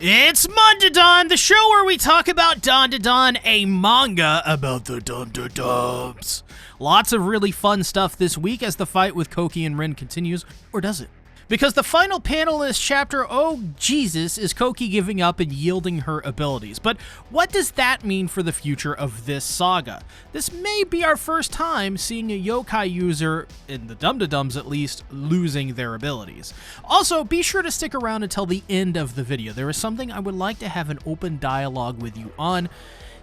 It's Dandadan, the show where we talk about Dandadan, a manga about the Dandadans. Lots of really fun stuff this week as the fight with Koki and Rin continues, or does it? Because the final panel in this chapter, oh Jesus, is Koki giving up and yielding her abilities. But what does that mean for the future of this saga? This may be our first time seeing a yokai user, in the Dum-Da-Dums at least, losing their abilities. Also, be sure to stick around until the end of the video. There is something I would like to have an open dialogue with you on.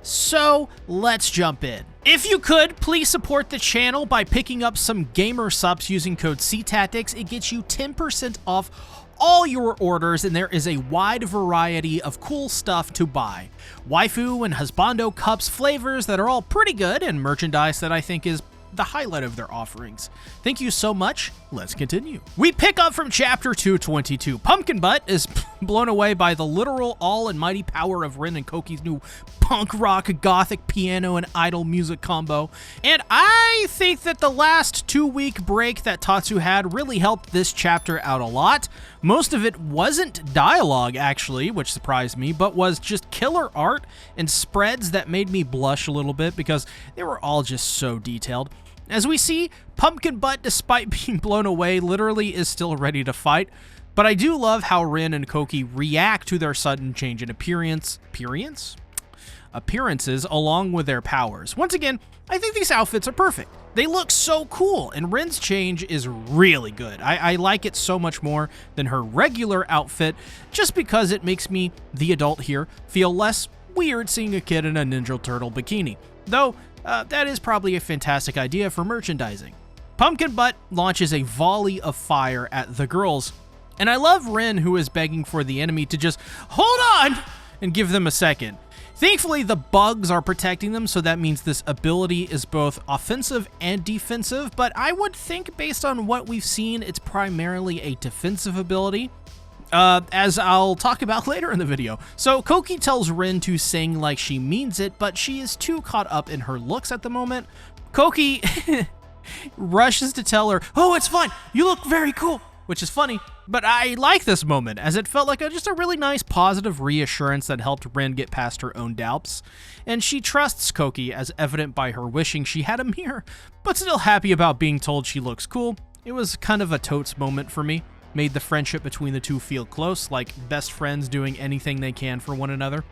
So, let's jump in. If you could, please support the channel by picking up some gamer subs using code CTACTICS. It gets you 10% off all your orders, and there is a wide variety of cool stuff to buy. Waifu and husbando cups flavors that are all pretty good, and merchandise that I think is the highlight of their offerings. Thank you so much. Let's continue. We pick up from chapter 222. Pumpkin Butt is blown away by the literal all-and-mighty power of Rin and Koki's new punk rock, gothic piano, and idol music combo. And I think that the last 2-week break that Tatsu had really helped this chapter out a lot. Most of it wasn't dialogue, actually, which surprised me, but was just killer art and spreads that made me blush a little bit because they were all just so detailed. As we see, Pumpkin Butt, despite being blown away, literally is still ready to fight. But I do love how Rin and Koki react to their sudden change in appearances along with their powers. Once again, I think these outfits are perfect. They look so cool, and Rin's change is really good. I like it so much more than her regular outfit, just because it makes me, the adult here, feel less weird seeing a kid in a Ninja Turtle bikini. Though, that is probably a fantastic idea for merchandising. Pumpkin Butt launches a volley of fire at the girls, and I love Rin, who is begging for the enemy to just hold on and give them a second. Thankfully, the bugs are protecting them, so that means this ability is both offensive and defensive, but I would think based on what we've seen, it's primarily a defensive ability, as I'll talk about later in the video. So Koki tells Rin to sing like she means it, but she is too caught up in her looks at the moment. Koki rushes to tell her, "Oh, it's fine, you look very cool," which is funny, but I like this moment, as it felt like just a really nice positive reassurance that helped Rin get past her own doubts. And she trusts Koki, as evident by her wishing she had a mirror, but still happy about being told she looks cool. It was kind of a totes moment for me. Made the friendship between the two feel close, like best friends doing anything they can for one another.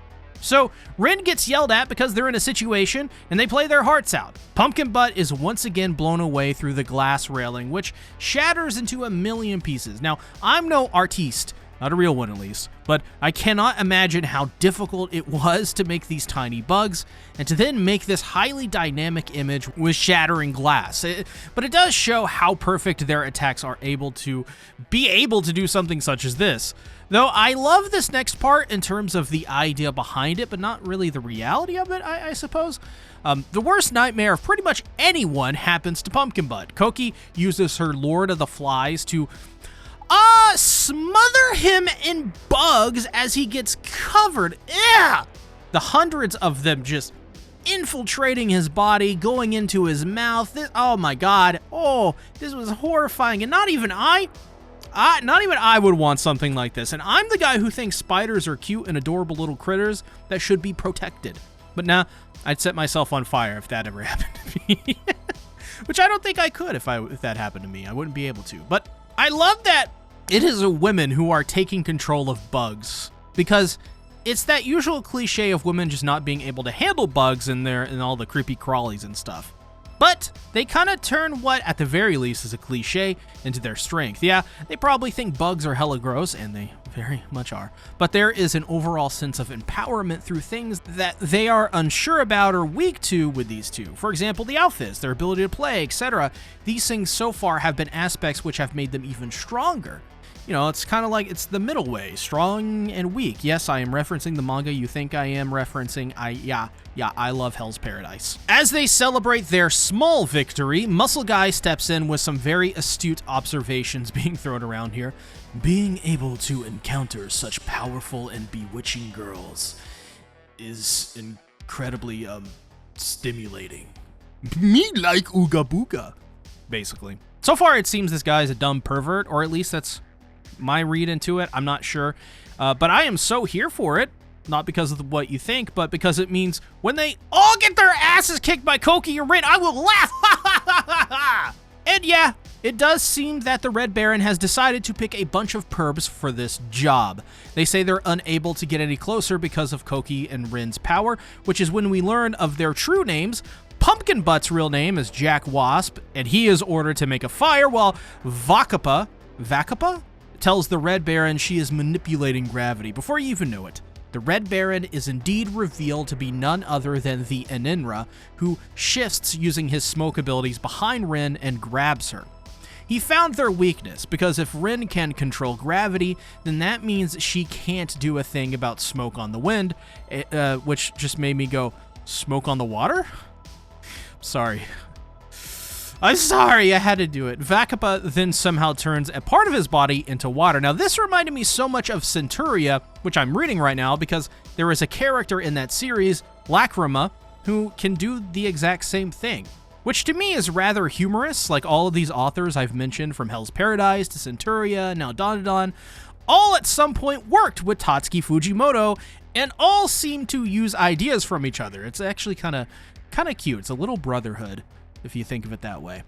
So, Rin gets yelled at because they're in a situation, and they play their hearts out. Pumpkin Butt is once again blown away through the glass railing, which shatters into a million pieces. Now, I'm no artiste, not a real one at least, but I cannot imagine how difficult it was to make these tiny bugs, and to then make this highly dynamic image with shattering glass. But it does show how perfect their attacks are able to do something such as this. Though I love this next part in terms of the idea behind it, but not really the reality of it, I suppose. The worst nightmare of pretty much anyone happens to Pumpkin Butt. Koki uses her Lord of the Flies to smother him in bugs as he gets covered. Yeah! The hundreds of them just infiltrating his body, going into his mouth. Oh my god. Oh, this was horrifying. And not even I would want something like this. And I'm the guy who thinks spiders are cute and adorable little critters that should be protected. But nah, I'd set myself on fire if that ever happened to me. Which I don't think I could if that happened to me. I wouldn't be able to. But I love that it is women who are taking control of bugs, because it's that usual cliche of women just not being able to handle bugs and all the creepy crawlies and stuff. But they kind of turn what, at the very least, is a cliche into their strength. Yeah, they probably think bugs are hella gross, and they very much are. But there is an overall sense of empowerment through things that they are unsure about or weak to with these two. For example, the outfits, their ability to play, etc. These things so far have been aspects which have made them even stronger. You know, it's kind of like it's the middle way, strong and weak. Yes, I am referencing the manga you think I am referencing. I love Hell's Paradise. As they celebrate their small victory, Muscle Guy steps in with some very astute observations being thrown around here. Being able to encounter such powerful and bewitching girls is incredibly, stimulating. Me like Ooga Booga, basically. So far, it seems this guy is a dumb pervert, or at least that's my read into it. I'm not sure. But I am so here for it. Not because of what you think, but because it means when they all get their asses kicked by Koki and Rin, I will laugh. And yeah, it does seem that the Red Baron has decided to pick a bunch of pervs for this job. They say they're unable to get any closer because of Koki and Rin's power, which is when we learn of their true names. Pumpkin Butt's real name is Jack Wasp, and he is ordered to make a fire, while Vakapa tells the Red Baron she is manipulating gravity before you even know it. The Red Baron is indeed revealed to be none other than the Aninra, who shifts using his smoke abilities behind Rin and grabs her. He found their weakness, because if Rin can control gravity, then that means she can't do a thing about smoke on the wind, which just made me go, smoke on the water? Sorry. I'm sorry, I had to do it. Vakapa then somehow turns a part of his body into water. Now, this reminded me so much of Centuria, which I'm reading right now, because there is a character in that series, Lacrima, who can do the exact same thing. Which to me is rather humorous, like all of these authors I've mentioned, from Hell's Paradise to Centuria, now Dandadan, all at some point worked with Tatsuki Fujimoto, and all seem to use ideas from each other. It's actually kind of cute. It's a little brotherhood, if you think of it that way.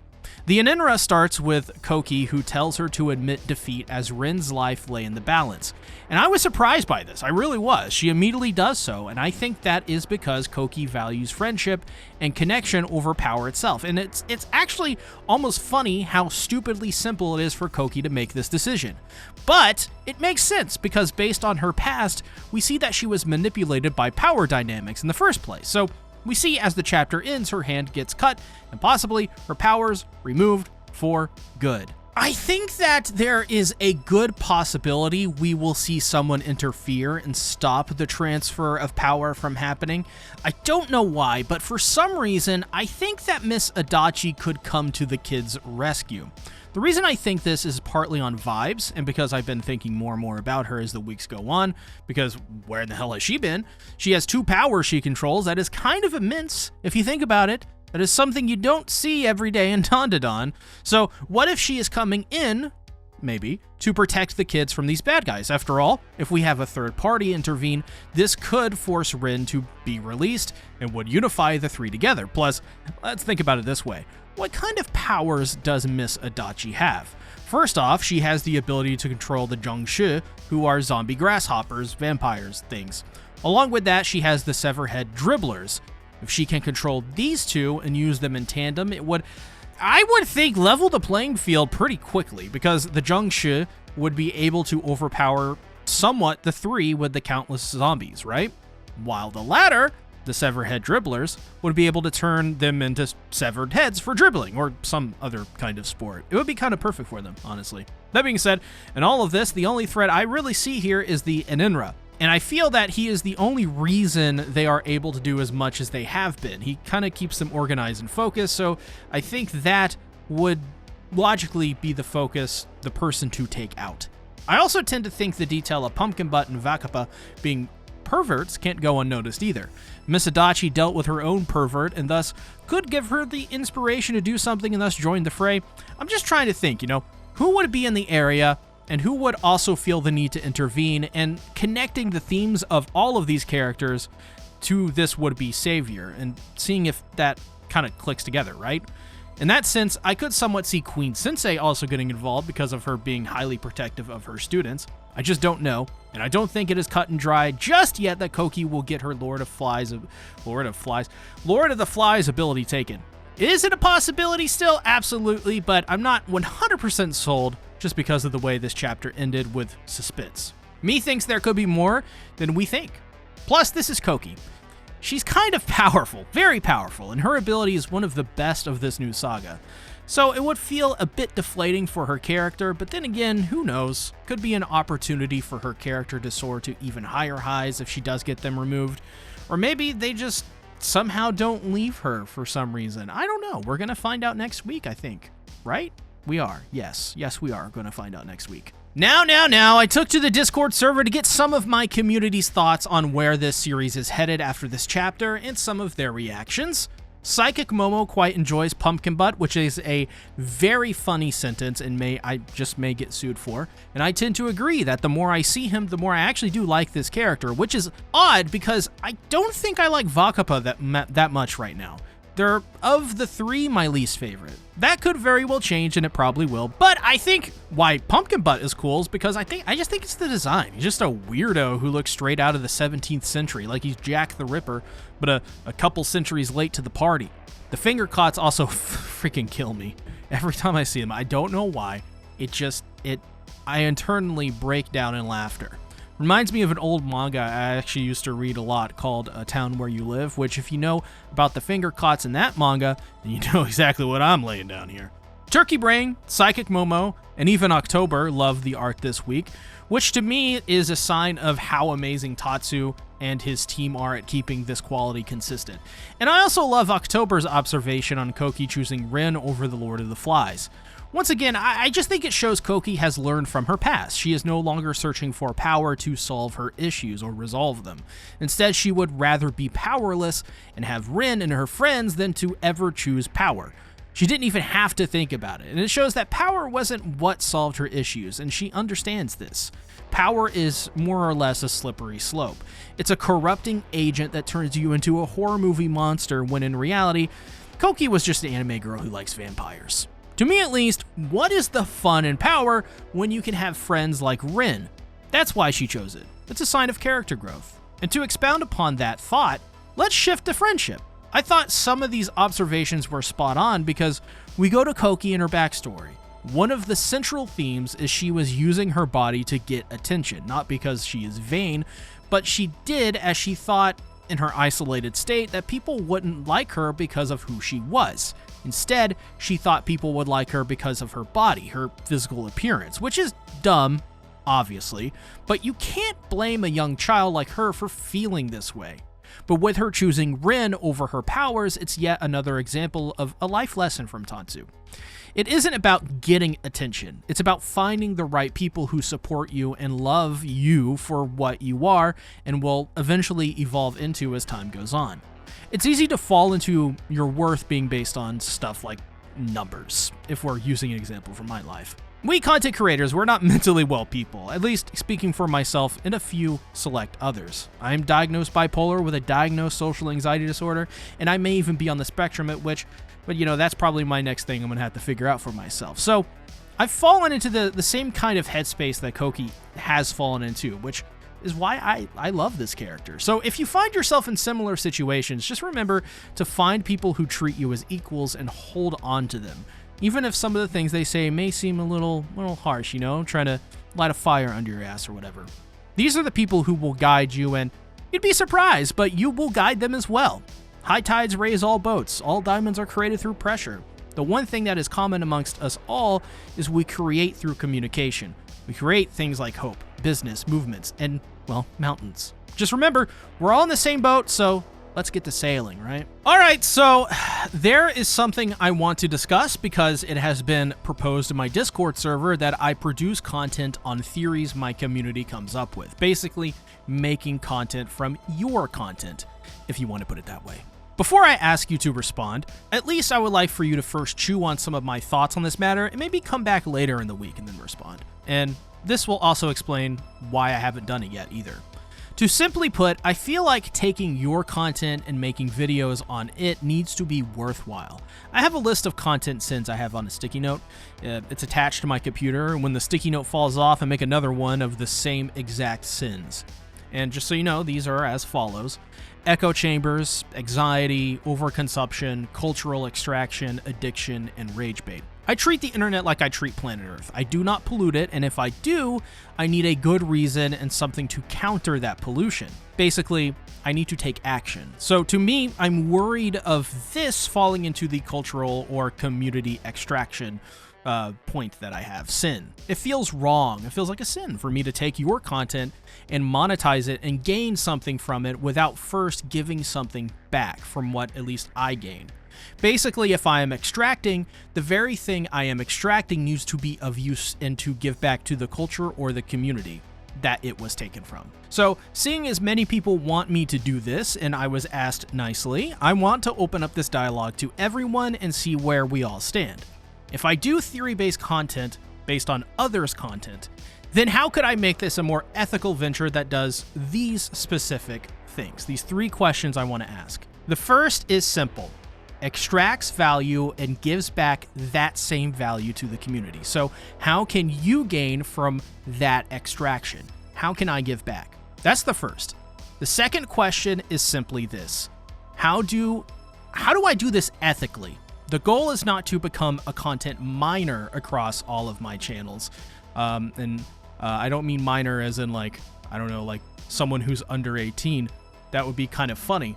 The Aninra starts with Koki, who tells her to admit defeat as Rin's life lay in the balance. And I was surprised by this, I really was. She immediately does so, and I think that is because Koki values friendship and connection over power itself. And it's actually almost funny how stupidly simple it is for Koki to make this decision. But it makes sense, because based on her past, we see that she was manipulated by power dynamics in the first place. So we see as the chapter ends, her hand gets cut, and possibly her powers removed for good. I think that there is a good possibility we will see someone interfere and stop the transfer of power from happening. I don't know why, but for some reason, I think that Miss Adachi could come to the kids' rescue. The reason I think this is partly on vibes, and because I've been thinking more and more about her as the weeks go on, because where the hell has she been? She has 2 powers she controls. That is kind of immense, if you think about it. That is something you don't see every day in Dandadan. So what if she is coming in, maybe, to protect the kids from these bad guys? After all, if we have a third party intervene, this could force Rin to be released and would unify the 3 together. Plus, let's think about it this way. What kind of powers does Miss Adachi have? First off, she has the ability to control the Zhongshi, who are zombie grasshoppers, vampires, things. Along with that, she has the Severhead Dribblers. If she can control these 2 and use them in tandem, it would, I would think, level the playing field pretty quickly, because the Zhongshi would be able to overpower somewhat the 3 with the countless zombies, right? While the latter, the Severhead Dribblers, would be able to turn them into severed heads for dribbling, or some other kind of sport. It would be kind of perfect for them, honestly. That being said, in all of this, the only threat I really see here is the Aninra, and I feel that he is the only reason they are able to do as much as they have been. He kind of keeps them organized and focused, so I think that would logically be the focus, the person to take out. I also tend to think the detail of Pumpkin Butt and Vakapa being perverts can't go unnoticed either. Miss Adachi dealt with her own pervert and thus could give her the inspiration to do something and thus join the fray. I'm just trying to think, who would be in the area and who would also feel the need to intervene, and connecting the themes of all of these characters to this would-be savior and seeing if that kind of clicks together, right? In that sense, I could somewhat see Queen Sensei also getting involved because of her being highly protective of her students. I just don't know, and I don't think it is cut and dry just yet that Koki will get her Lord of the Flies ability taken. Is it a possibility still? Absolutely, but I'm not 100% sold just because of the way this chapter ended with suspense. Me thinks there could be more than we think. Plus, this is Koki. She's kind of powerful, very powerful, and her ability is one of the best of this new saga. So it would feel a bit deflating for her character, but then again, who knows? Could be an opportunity for her character to soar to even higher highs if she does get them removed. Or maybe they just somehow don't leave her for some reason. I don't know. We're going to find out next week, I think. Right? We are. Yes, we are going to find out next week. Now, I took to the Discord server to get some of my community's thoughts on where this series is headed after this chapter and some of their reactions. Psychic Momo quite enjoys pumpkin butt, which is a very funny sentence and I just may get sued for. And I tend to agree that the more I see him, the more I actually do like this character, which is odd because I don't think I like Vakapa that much right now. They're, of the three, my least favorite. That could very well change, and it probably will, but I think why Pumpkin Butt is cool is because I just think it's the design. He's just a weirdo who looks straight out of the 17th century, like he's Jack the Ripper, but a couple centuries late to the party. The finger cots also freaking kill me. Every time I see them, I don't know why. I internally break down in laughter. Reminds me of an old manga I actually used to read a lot called A Town Where You Live, which if you know about the finger cots in that manga, then you know exactly what I'm laying down here. Turkey Brain, Psychic Momo, and even October love the art this week, which to me is a sign of how amazing Tatsu and his team are at keeping this quality consistent. And I also love October's observation on Koki choosing Rin over the Lord of the Flies. Once again, I just think it shows Koki has learned from her past. She is no longer searching for power to solve her issues or resolve them. Instead, she would rather be powerless and have Rin and her friends than to ever choose power. She didn't even have to think about it, and it shows that power wasn't what solved her issues, and she understands this. Power is more or less a slippery slope. It's a corrupting agent that turns you into a horror movie monster when in reality, Koki was just an anime girl who likes vampires. To me at least, what is the fun in power when you can have friends like Rin? That's why she chose it. It's a sign of character growth. And to expound upon that thought, let's shift to friendship. I thought some of these observations were spot on because we go to Koki and her backstory. One of the central themes is she was using her body to get attention, not because she is vain, but she did as she thought in her isolated state that people wouldn't like her because of who she was. Instead, she thought people would like her because of her body, her physical appearance, which is dumb, obviously, but you can't blame a young child like her for feeling this way. But with her choosing Rin over her powers, it's yet another example of a life lesson from Tatsu. It isn't about getting attention. It's about finding the right people who support you and love you for what you are and will eventually evolve into as time goes on. It's easy to fall into your worth being based on stuff like numbers, if we're using an example from my life. We content creators, we're not mentally well people, at least speaking for myself and a few select others. I am diagnosed bipolar with a diagnosed social anxiety disorder, and I may even be on the spectrum but that's probably my next thing I'm going to have to figure out for myself. So I've fallen into the same kind of headspace that Koki has fallen into, which is why I love this character. So if you find yourself in similar situations, just remember to find people who treat you as equals and hold on to them. Even if some of the things they say may seem a little harsh, trying to light a fire under your ass or whatever. These are the people who will guide you, and you'd be surprised, but you will guide them as well. High tides raise all boats. All diamonds are created through pressure. The one thing that is common amongst us all is we create through communication. We create things like hope, business, movements, and, mountains. Just remember, we're all in the same boat, so let's get to sailing, right? All right, so there is something I want to discuss because it has been proposed in my Discord server that I produce content on theories my community comes up with. Basically, making content from your content, if you want to put it that way. Before I ask you to respond, at least I would like for you to first chew on some of my thoughts on this matter and maybe come back later in the week and then respond. And this will also explain why I haven't done it yet either. To simply put, I feel like taking your content and making videos on it needs to be worthwhile. I have a list of content sins I have on a sticky note. It's attached to my computer, and when the sticky note falls off, I make another one of the same exact sins. And just so you know, these are as follows: echo chambers, anxiety, overconsumption, cultural extraction, addiction, and rage bait. I treat the internet like I treat planet Earth. I do not pollute it, and if I do, I need a good reason and something to counter that pollution. Basically, I need to take action. So to me, I'm worried of this falling into the cultural or community extraction point that I have, sin. It feels wrong. It feels like a sin for me to take your content and monetize it and gain something from it without first giving something back from what at least I gain. Basically, if I am extracting, the very thing I am extracting needs to be of use and to give back to the culture or the community. that it was taken from. So, seeing as many people want me to do this, and I was asked nicely, I want to open up this dialogue to everyone and see where we all stand. If I do theory-based content based on others' content, then how could I make this a more ethical venture that does these specific things? These 3 questions I want to ask. The first is simple. Extracts value and gives back that same value to the community. So how can you gain from that extraction? How can I give back? That's the first. The second question is simply this. How do I do this ethically? The goal is not to become a content miner across all of my channels. I don't mean miner as in like, I don't know, like someone who's under 18. That would be kind of funny.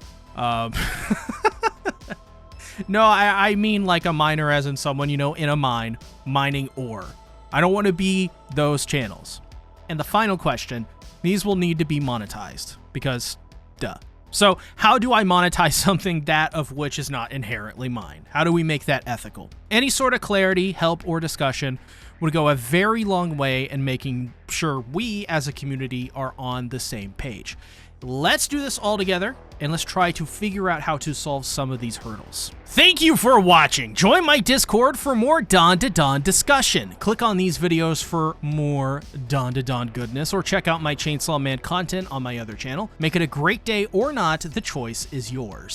No, I mean like a miner as in someone, in a mine, mining ore. I don't want to be those channels. And the final question, these will need to be monetized because, duh. So how do I monetize something that of which is not inherently mine? How do we make that ethical? Any sort of clarity, help, or discussion would go a very long way in making sure we as a community are on the same page. Let's do this all together, and let's try to figure out how to solve some of these hurdles. Thank you for watching. Join my Discord for more Dandadan discussion. Click on these videos for more Dandadan goodness, or check out my Chainsaw Man content on my other channel. Make it a great day or not, the choice is yours.